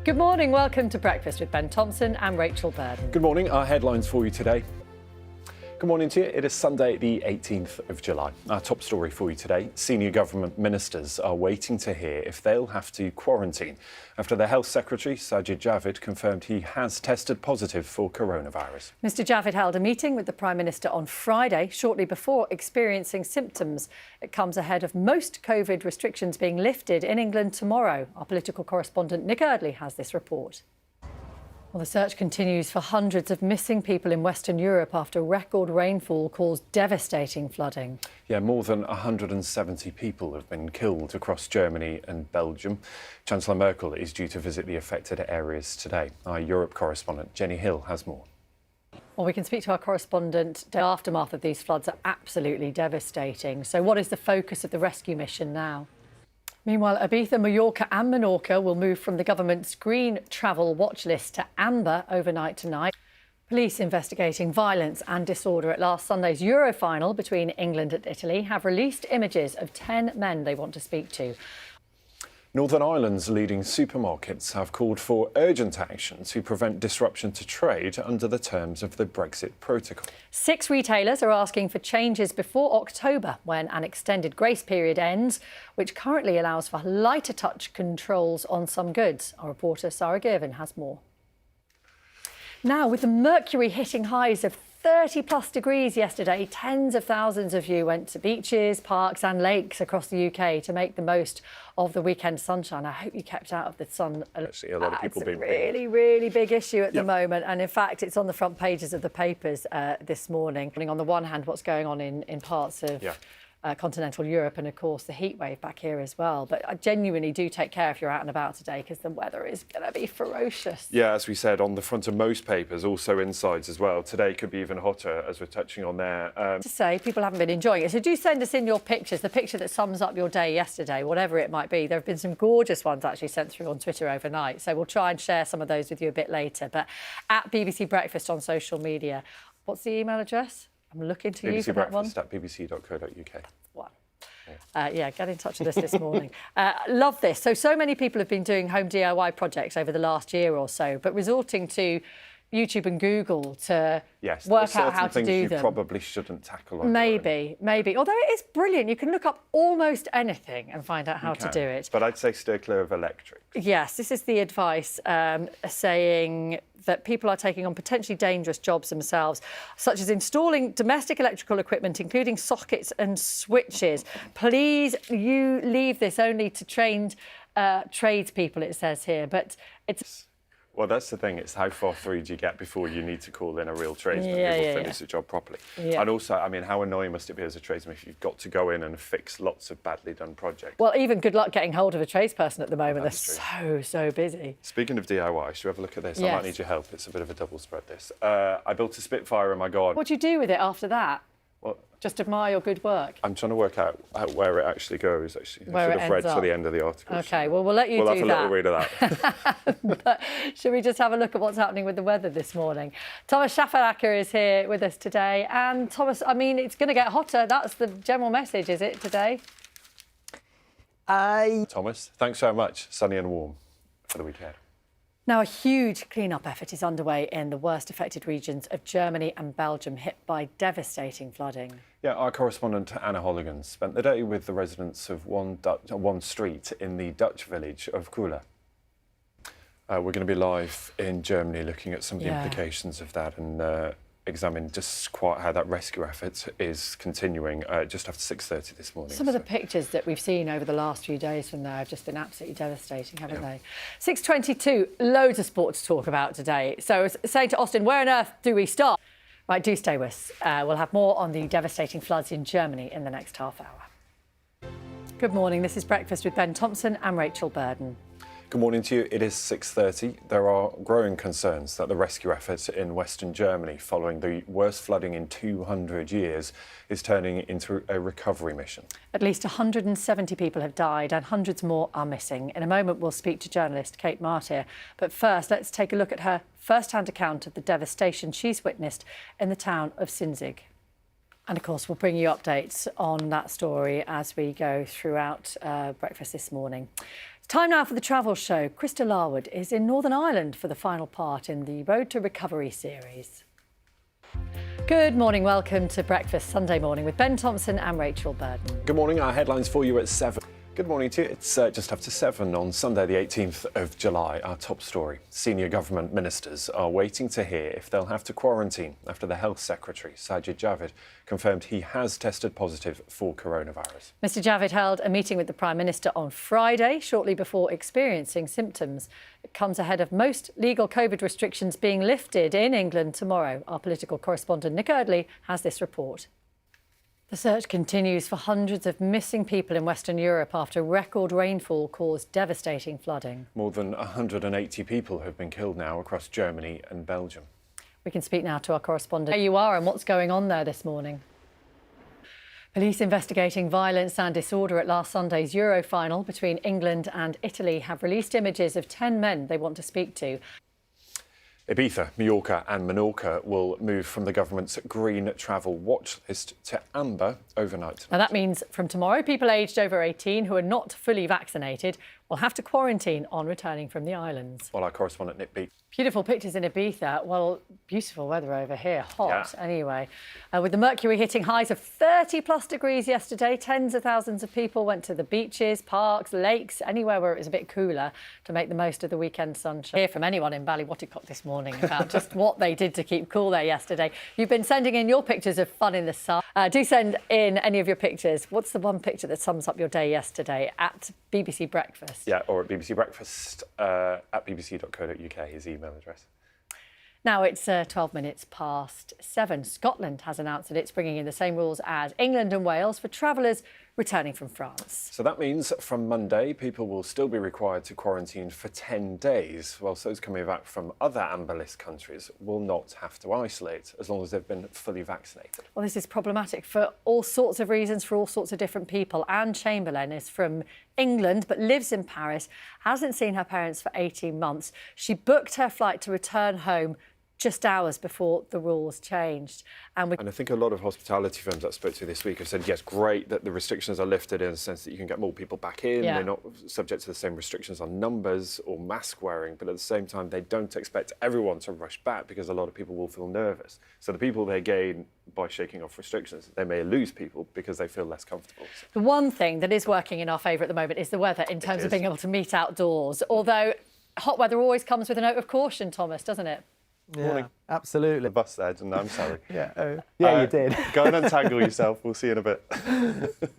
Good morning, welcome to Breakfast with Ben Thompson and Rachel Burden. Good morning, our headlines for you today. Good morning to you. It is Sunday, the 18th of July. Our top story for you today. Senior government ministers are waiting to hear if they'll have to quarantine after their Health Secretary, Sajid Javid, confirmed he has tested positive for coronavirus. Mr Javid held a meeting with the Prime Minister on Friday, shortly before experiencing symptoms. It comes ahead of most COVID restrictions being lifted in England tomorrow. Our political correspondent Nick Eardley has this report. Well, the search continues for hundreds of missing people in Western Europe after record rainfall caused devastating flooding. Yeah, more than 170 people have been killed across Germany and Belgium. Chancellor Merkel is due to visit the affected areas today. Our Europe correspondent Jenny Hill has more. Well, we can speak to our correspondent. The aftermath of these floods are absolutely devastating. So what is the focus of the rescue mission now? Meanwhile, Ibiza, Mallorca and Menorca will move from the government's green travel watch list to amber overnight tonight. Police investigating violence and disorder at last Sunday's Euro final between England and Italy have released images of 10 men they want to speak to. Northern Ireland's leading supermarkets have called for urgent action to prevent disruption to trade under the terms of the Brexit protocol. 6 retailers are asking for changes before October, when an extended grace period ends, which currently allows for lighter touch controls on some goods. Our reporter Sarah Girvin has more. Now, with the mercury hitting highs of 30+ degrees yesterday, tens of thousands of you went to beaches, parks and lakes across the UK to make the most of the weekend sunshine. I hope you kept out of the sun. Actually, a lot of people being really big issue at the moment. And in fact, it's on the front pages of the papers this morning. On the one hand, what's going on in parts of continental Europe, and of course the heat wave back here as well. But I genuinely do take care if you're out and about today, because the weather is going to be ferocious. Yeah, as we said, on the front of most papers, also insides as well. Today could be even hotter, as we're touching on there. To say, people haven't been enjoying it. So do send us in your pictures, the picture that sums up your day yesterday, whatever it might be. There have been some gorgeous ones actually sent through on Twitter overnight. So we'll try and share some of those with you a bit later. But at BBC Breakfast on social media. What's the email address? I'm looking to you for that one. bbcbreakfast@bbc.co.uk. Wow. Get in touch with us this morning. Love this. So many people have been doing home DIY projects over the last year or so, but resorting to YouTube and Google to work out how to do them. You probably shouldn't tackle on Maybe. Although it is brilliant. You can look up almost anything and find out how to do it. But I'd say steer clear of electrics. Yes, this is the advice saying that people are taking on potentially dangerous jobs themselves, such as installing domestic electrical equipment, including sockets and switches. Please, you leave this only to trained tradespeople, it says here. But it's... Well, that's the thing. It's how far through do you get before you need to call in a real tradesman who will finish the job properly. And also, I mean, how annoying must it be as a tradesman if you've got to go in and fix lots of badly done projects? Well, even good luck getting hold of a tradesperson at the moment. They're so busy. Speaking of DIY, should we have a look at this? I might need your help. It's a bit of a double spread, this. I built a Spitfire in my garden. What do you do with it after that? Well, just admire your good work? I'm trying to work out where it actually goes, actually. I should have read to the end of the article. OK, well, we'll let you do that. We'll have a little read of that. But should we just have a look at what's happening with the weather this morning? Thomas Schaffelacker is here with us today. And Thomas, I mean, it's going to get hotter. That's the general message, is it, today? Thomas, thanks so much. Sunny and warm for the weekend. Now, a huge clean-up effort is underway in the worst affected regions of Germany and Belgium, hit by devastating flooding. Yeah, our correspondent Anna Holligan spent the day with the residents of one street in the Dutch village of Kula. We're going to be live in Germany looking at some of the implications of that and examine just quite how that rescue effort is continuing just after 6:30 this morning. Some of the pictures that we've seen over the last few days from there have just been absolutely devastating, haven't they? 6:22, loads of sport to talk about today. So saying to Austin, where on earth do we start? Right, do stay with us. We'll have more on the devastating floods in Germany in the next half hour. Good morning, this is Breakfast with Ben Thompson and Rachel Burden. Good morning to you. It is 6:30. There are growing concerns that the rescue effort in Western Germany, following the worst flooding in 200 years, is turning into a recovery mission. At least 170 people have died and hundreds more are missing. In a moment, we'll speak to journalist Kate Martyr. But first, let's take a look at her first-hand account of the devastation she's witnessed in the town of Sinzig. And of course, we'll bring you updates on that story as we go throughout breakfast this morning. Time now for the travel show. Krista Larwood is in Northern Ireland for the final part in the Road to Recovery series. Good morning, welcome to Breakfast Sunday morning with Ben Thompson and Rachel Burden. Good morning, our headlines for you at 7. Good morning to you. It's just after 7 on Sunday the 18th of July. Our top story. Senior government ministers are waiting to hear if they'll have to quarantine after the Health Secretary, Sajid Javid, confirmed he has tested positive for coronavirus. Mr Javid held a meeting with the Prime Minister on Friday, shortly before experiencing symptoms. It comes ahead of most legal COVID restrictions being lifted in England tomorrow. Our political correspondent Nick Eardley has this report. The search continues for hundreds of missing people in Western Europe after record rainfall caused devastating flooding. More than 180 people have been killed now across Germany and Belgium. We can speak now to our correspondent. There you are, and what's going on there this morning? Police investigating violence and disorder at last Sunday's Euro final between England and Italy have released images of 10 men they want to speak to. Ibiza, Mallorca and Menorca will move from the government's green travel watch list to amber overnight. Now that means from tomorrow, people aged over 18 who are not fully vaccinated will have to quarantine on returning from the islands. Well, our correspondent Nick Beat. Beautiful pictures in Ibiza. Well, beautiful weather over here. Hot, yeah. Anyway. With the mercury hitting highs of 30+ degrees yesterday, tens of thousands of people went to the beaches, parks, lakes, anywhere where it was a bit cooler to make the most of the weekend sunshine. Hear from anyone in Ballywattocock this morning about just what they did to keep cool there yesterday. You've been sending in your pictures of fun in the sun. Do send in any of your pictures. What's the one picture that sums up your day yesterday at BBC Breakfast? Yeah, or at BBC Breakfast at bbc.co.uk, his email address. Now it's 12 minutes past 7. Scotland has announced that it's bringing in the same rules as England and Wales for travellers returning from France. So that means from Monday, people will still be required to quarantine for 10 days, whilst those coming back from other amber list countries will not have to isolate as long as they've been fully vaccinated. Well, this is problematic for all sorts of reasons, for all sorts of different people. Anne Chamberlain is from England but lives in Paris, hasn't seen her parents for 18 months. She booked her flight to return home just hours before the rules changed. And I think a lot of hospitality firms that I spoke to this week have said, yes, great that the restrictions are lifted in the sense that you can get more people back in. Yeah. They're not subject to the same restrictions on numbers or mask wearing, but at the same time, they don't expect everyone to rush back because a lot of people will feel nervous. So the people they gain by shaking off restrictions, they may lose people because they feel less comfortable. The one thing that is working in our favour at the moment is the weather in terms of being able to meet outdoors. Although hot weather always comes with a note of caution, Thomas, doesn't it? Yeah, Morning. absolutely. The bus there, didn't I? I'm sorry. Yeah, you did. Go and untangle yourself. We'll see you in a bit.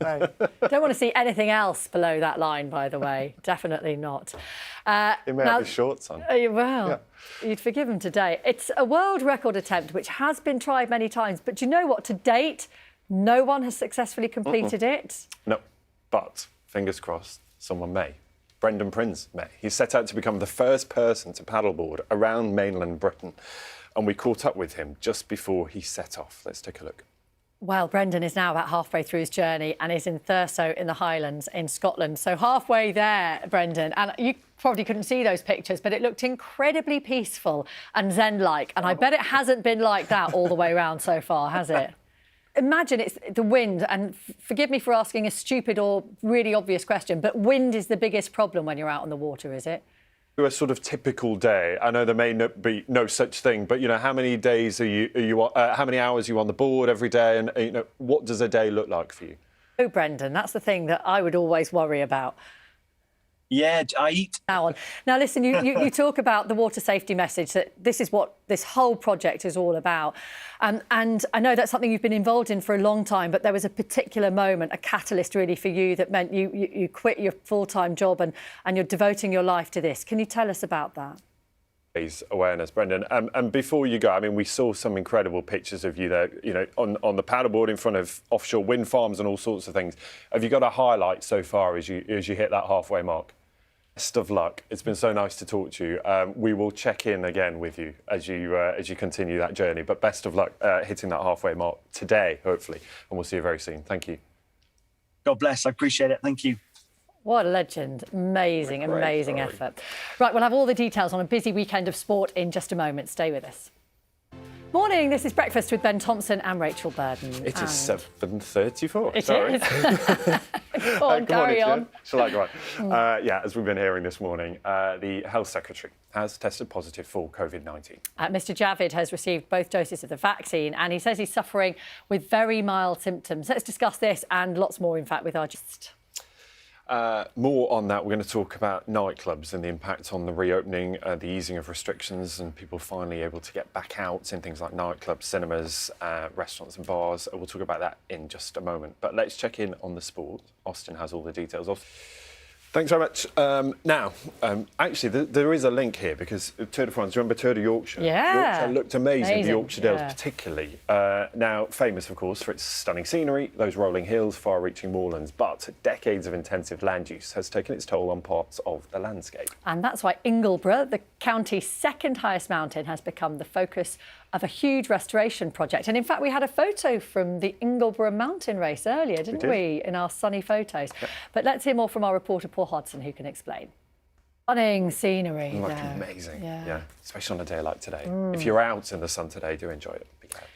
Right. Don't want to see anything else below that line, by the way. Definitely not. He may have his shorts on. Well, you'd forgive him today. It's a world record attempt which has been tried many times. But do you know what? To date, no one has successfully completed it. No, but fingers crossed, someone may. Brendan Prince may. He set out to become the first person to paddleboard around mainland Britain, and we caught up with him just before he set off. Let's take a look. Well, Brendan is now about halfway through his journey and is in Thurso in the Highlands in Scotland. So halfway there, Brendan, and you probably couldn't see those pictures, but it looked incredibly peaceful and zen-like. And I bet it hasn't been like that all the way around so far, has it? Imagine it's the wind, and forgive me for asking a stupid or really obvious question, but wind is the biggest problem when you're out on the water, is it? A sort of typical day. I know there may not be no such thing, but you know, how many days are you how many hours are you on the board every day, and you know, what does a day look like for you? Oh, Brendan, that's the thing that I would always worry about. Yeah, I eat. Now, listen, you talk about the water safety message, that this is what this whole project is all about. And I know that's something you've been involved in for a long time, but there was a particular moment, a catalyst really for you that meant you quit your full-time job and you're devoting your life to this. Can you tell us about that? Awareness, Brendan. And before you go, I mean, we saw some incredible pictures of you there, you know, on the paddleboard in front of offshore wind farms and all sorts of things. Have you got a highlight so far as you hit that halfway mark? Best of luck. It's been so nice to talk to you. We will check in again with you as you continue that journey. But best of luck hitting that halfway mark today, hopefully, and we'll see you very soon. Thank you. God bless. I appreciate it. Thank you. What a legend. Amazing, amazing effort. Right, we'll have all the details on a busy weekend of sport in just a moment. Stay with us. Morning, this is Breakfast with Ben Thompson and Rachel Burden. It is 7:34. It Sorry. is. Go on, Good carry morning, on. Shall I go on? Yeah, as we've been hearing this morning, the Health Secretary has tested positive for COVID-19. Mr Javid has received both doses of the vaccine and he says he's suffering with very mild symptoms. Let's discuss this and lots more, in fact, with our guest. More on that. We're going to talk about nightclubs and the impact on the reopening, the easing of restrictions and people finally able to get back out in things like nightclubs, cinemas, restaurants and bars. We'll talk about that in just a moment. But let's check in on the sport. Austin has all the details. Thanks very much. Actually, there is a link here because Tour de France, remember Tour de Yorkshire? Yeah. Yorkshire looked amazing, the Yorkshire Dales yeah. particularly. Now, famous, of course, for its stunning scenery, those rolling hills, far-reaching moorlands, but decades of intensive land use has taken its toll on parts of the landscape. And that's why Ingleborough, the county's second highest mountain, has become the focus of a huge restoration project. And in fact, we had a photo from the Ingleborough mountain race earlier, didn't we, in our sunny photos? Yep. But let's hear more from our reporter, Paul Hodson, who can explain. Stunning scenery. Look amazing, yeah. Especially on a day like today. Mm. If you're out in the sun today, do enjoy it. Be careful.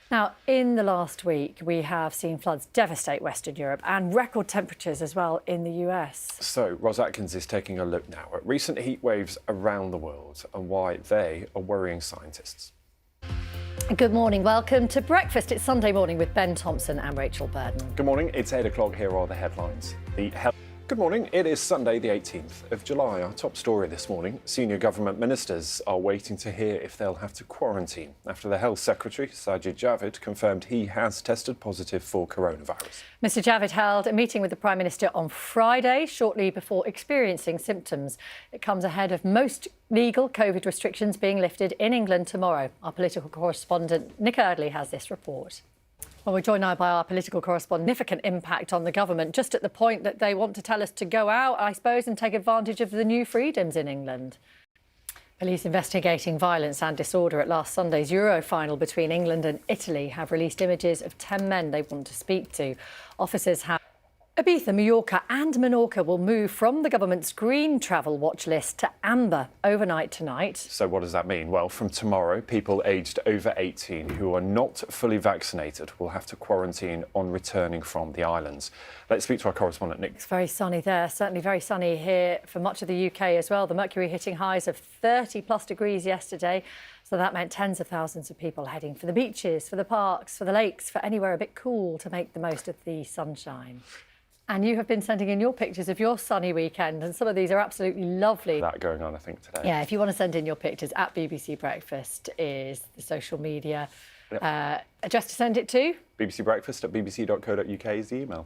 Now, in the last week, we have seen floods devastate Western Europe and record temperatures as well in the US. So, Ros Atkins is taking a look now at recent heat waves around the world and why they are worrying scientists. Good morning. Welcome to Breakfast. It's Sunday morning with Ben Thompson and Rachel Burden. Good morning. It's 8 o'clock. Here are the headlines. Good morning. It is Sunday, the 18th of July. Our top story this morning. Senior government ministers are waiting to hear if they'll have to quarantine after the Health Secretary, Sajid Javid, confirmed he has tested positive for coronavirus. Mr Javid held a meeting with the Prime Minister on Friday, shortly before experiencing symptoms. It comes ahead of most legal COVID restrictions being lifted in England tomorrow. Our political correspondent Nick Eardley has this report. Well, we're joined now by our political correspondent. Significant impact on the government, just at the point that they want to tell us to go out, I suppose, and take advantage of the new freedoms in England. Police investigating violence and disorder at last Sunday's Euro final between England and Italy have released images of 10 men they want to speak to. Officers have Ibiza, Mallorca and Menorca will move from the government's green travel watch list to amber overnight tonight. So what does that mean? Well, from tomorrow, people aged over 18 who are not fully vaccinated will have to quarantine on returning from the islands. Let's speak to our correspondent, Nick. It's very sunny there, certainly very sunny here for much of the UK as well. The mercury hitting highs of 30+ degrees yesterday. So that meant tens of thousands of people heading for the beaches, for the parks, for the lakes, for anywhere a bit cool to make the most of the sunshine. And you have been sending in your pictures of your sunny weekend, and some of these are absolutely lovely. That going on, I think, today. Yeah, if you want to send in your pictures, at BBC Breakfast is the social media address to send it to. bbcbreakfast@bbc.co.uk is the email.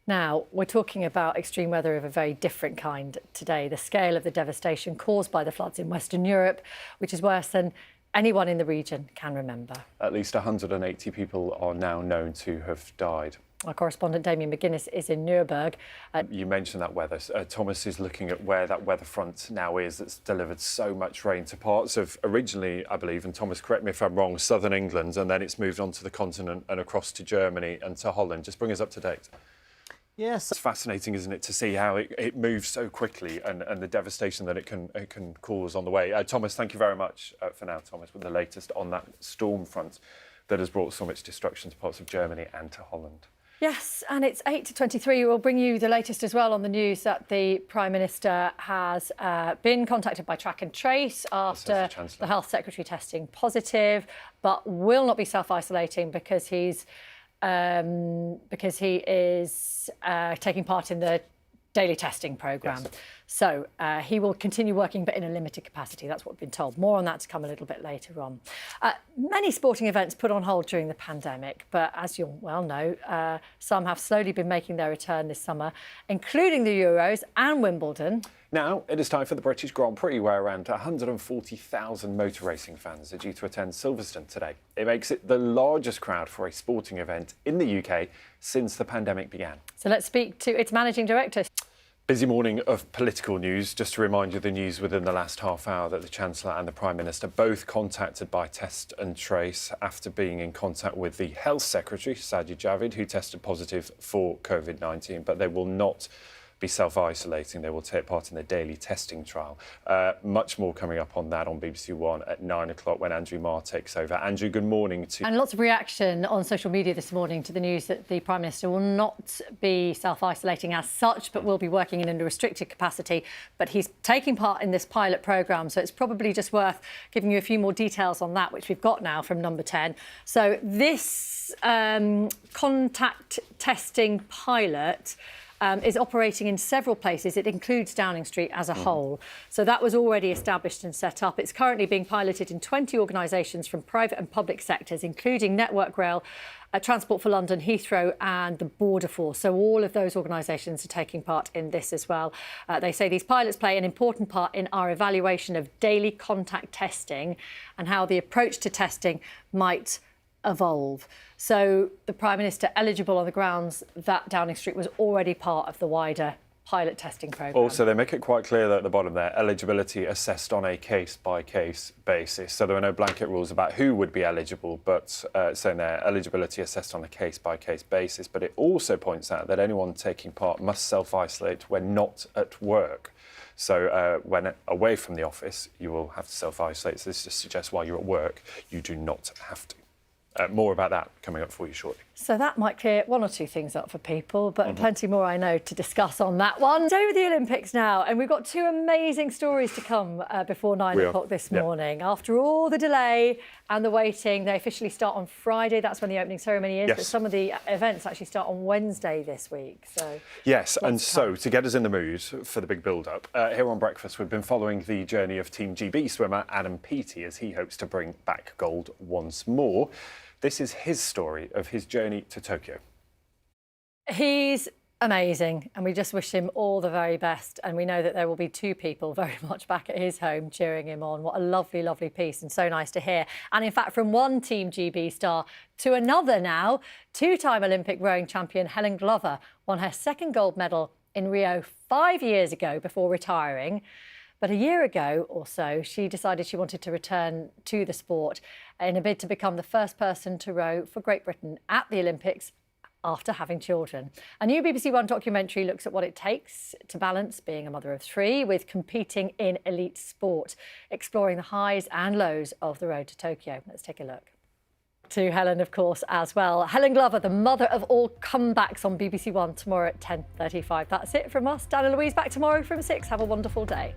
Now, we're talking about extreme weather of a very different kind today. The scale of the devastation caused by the floods in Western Europe, which is worse than anyone in the region can remember. At least 180 people are now known to have died. Our correspondent Damien McGuinness is in Nuremberg. You mentioned that weather. Thomas is looking at where that weather front now is that's delivered so much rain to parts of originally, I believe, and Thomas, correct me if I'm wrong, southern England, and then it's moved on to the continent and across to Germany and to Holland. Just bring us up to date. Yes. It's fascinating, isn't it, to see how it moves so quickly and the devastation that it can cause on the way. Thomas, thank you very much for now, Thomas, with the latest on that storm front that has brought so much destruction to parts of Germany and to Holland. Yes, and it's 8 to 23. We'll bring you the latest as well on the news that the Prime Minister has been contacted by Track and Trace after the Health Secretary testing positive, but will not be self-isolating because he is taking part in the daily testing programme. Yes. So he will continue working, but in a limited capacity. That's what we've been told. More on that to come a little bit later on. Many sporting events put on hold during the pandemic, but as you well know, some have slowly been making their return this summer, including the Euros and Wimbledon. Now it is time for the British Grand Prix, where around 140,000 motor racing fans are due to attend Silverstone today. It makes it the largest crowd for a sporting event in the UK since the pandemic began. So let's speak to its managing director. Busy morning of political news. Just to remind you the news within the last half hour that the Chancellor and the Prime Minister both contacted by Test and Trace after being in contact with the Health Secretary, Sajid Javid, who tested positive for COVID-19, but they will not be self-isolating. They will take part in the daily testing trial. Much more coming up on that on BBC One at 9 o'clock when Andrew Marr takes over. Andrew, good morning to you. And lots of reaction on social media this morning to the news that the Prime Minister will not be self-isolating as such, but will be working in a restricted capacity. But he's taking part in this pilot programme, so it's probably just worth giving you a few more details on that, which we've got now from Number 10. So this contact testing pilot is operating in several places. It includes Downing Street as a whole. So that was already established and set up. It's currently being piloted in 20 organisations from private and public sectors, including Network Rail, Transport for London, Heathrow and the Border Force. So all of those organisations are taking part in this as well. They say these pilots play an important part in our evaluation of daily contact testing and how the approach to testing might evolve. So the Prime Minister eligible on the grounds that Downing Street was already part of the wider pilot testing programme. Also, they make it quite clear that at the bottom there, eligibility assessed on a case-by-case basis. So there are no blanket rules about who would be eligible, but saying there, eligibility assessed on a case-by-case basis. But it also points out that anyone taking part must self-isolate when not at work. So when away from the office, you will have to self-isolate. So this just suggests while you're at work, you do not have to. More about that coming up for you shortly. So that might clear one or two things up for people, but plenty more I know to discuss on that one. So with the Olympics now, and we've got two amazing stories to come before 9 o'clock this morning. After all the delay and the waiting, they officially start on Friday. That's when the opening ceremony is. Yes. But some of the events actually start on Wednesday this week. So yes, and so to get us in the mood for the big build-up, here on Breakfast, we've been following the journey of Team GB swimmer Adam Peaty as he hopes to bring back gold once more. This is his story of his journey to Tokyo. He's amazing, and we just wish him all the very best. And we know that there will be two people very much back at his home cheering him on. What a lovely, lovely piece, and so nice to hear. And in fact, from one Team GB star to another now, two-time Olympic rowing champion Helen Glover won her second gold medal in Rio 5 years ago before retiring. But a year ago or so, she decided she wanted to return to the sport in a bid to become the first person to row for Great Britain at the Olympics after having children. A new BBC One documentary looks at what it takes to balance being a mother of three with competing in elite sport, exploring the highs and lows of the road to Tokyo. Let's take a look. To Helen, of course, as well. Helen Glover, the mother of all comebacks on BBC One tomorrow at 10:35. That's it from us. Dan and Louise back tomorrow from 6. Have a wonderful day.